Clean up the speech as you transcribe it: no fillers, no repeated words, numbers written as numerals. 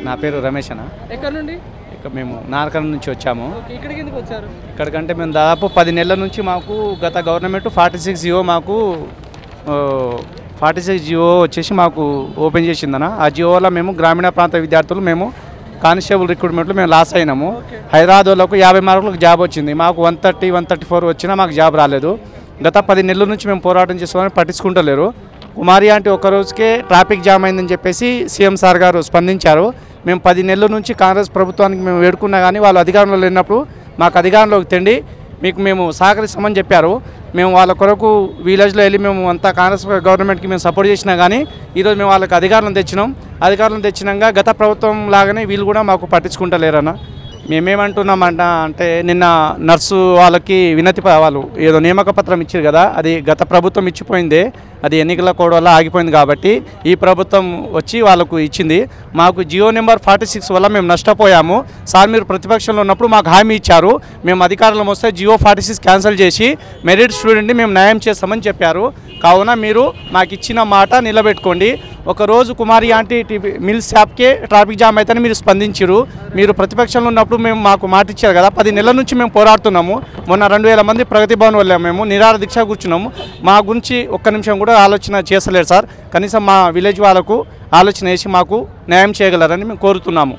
నా పేరు రమేష్ అన్న. ఎక్కడి నుండి? మేము నార్కల్ నుంచి వచ్చాము. ఇక్కడికి ఎందుకు వచ్చారు? ఇక్కడికంటే మేము దాదాపు 10 నెలల నుంచి మాకు గత గవర్నమెంట్ 46 జియో మాకు 46 జియో వచ్చేసి మాకు ఓపెన్ చేసిందన్న. ఆ జియో వల్ల మేము గ్రామీణ ప్రాంత విద్యార్థులు మేము కానిస్టేబుల్ రిక్రూట్మెంట్లో మేము లాస్ అయినాము. హైదరాబాద్ వాళ్ళకు 50 మార్కులకు జాబ్ వచ్చింది, మాకు 130, 134 వచ్చినా మాకు జాబ్ రాలేదు. గత 10 నెలల నుంచి మేము పోరాటం చేసుకోవాలని పట్టించుకుంటలేరు. కుమారి ఆంటీ ఒక్కరోజుకే ట్రాఫిక్ జామ్ అయిందని చెప్పేసి సీఎం సార్ గారు స్పందించారు. మేము 10 నెలల నుంచి కాంగ్రెస్ ప్రభుత్వానికి మేము వేడుకున్నా కానీ వాళ్ళు అధికారంలో లేనప్పుడు మాకు అధికారంలోకి తెండి మీకు మేము సహకరిస్తామని చెప్పారు. మేము వాళ్ళ కొరకు విలేజ్లో వెళ్ళి మేము అంతా కాంగ్రెస్ గవర్నమెంట్కి మేము సపోర్ట్ చేసినా కానీ ఈరోజు మేము వాళ్ళకి అధికారం తెచ్చినాక గత ప్రభుత్వం లాగానే వీళ్ళు కూడా మాకు పట్టించుకుంటలేరన్న. మేమేమంటున్నామంటే నిన్న నర్సు వాళ్ళకి వినతి వాళ్ళు ఏదో నియామక పత్రం ఇచ్చారు కదా, అది గత ప్రభుత్వం ఇచ్చిపోయిందే, అది ఎన్నికల కోడ్ వల్ల ఆగిపోయింది కాబట్టి ఈ ప్రభుత్వం వచ్చి వాళ్ళకు ఇచ్చింది. మాకు జియో నెంబర్ 46 వల్ల మేము నష్టపోయాము. సార్ మీరు ప్రతిపక్షంలో ఉన్నప్పుడు మాకు హామీ ఇచ్చారు, మేము అధికారంలో వస్తే జియో 46 క్యాన్సిల్ చేసి మెరిట్ స్టూడెంట్ని మేము న్యాయం చేస్తామని చెప్పారు. కావున మీరు మాకు ఇచ్చిన మాట నిలబెట్టుకోండి. ఒకరోజు కుమారి ఆంటీ మిల్స్ షాప్కే ట్రాఫిక్ జామ్ అయితే మీరు స్పందించారు. మీరు ప్రతిపక్షంలో ఉన్నప్పుడు మేము మాకు మాట ఇచ్చారు కదా, 10 నెలల నుంచి మేము పోరాడుతున్నాము. మొన్న 2000 మంది ప్రగతి భవన్ వెళ్ళాము, మేము నిరాహార దీక్ష కూర్చున్నాము. మా గురించి ఒక్క నిమిషం కూడా ఆలోచన చేస్తలేరు సార్. కనీసం మా విలేజ్ వాళ్ళకు ఆలోచన వేసి మాకు న్యాయం చేయగలరని మేము కోరుతున్నాము.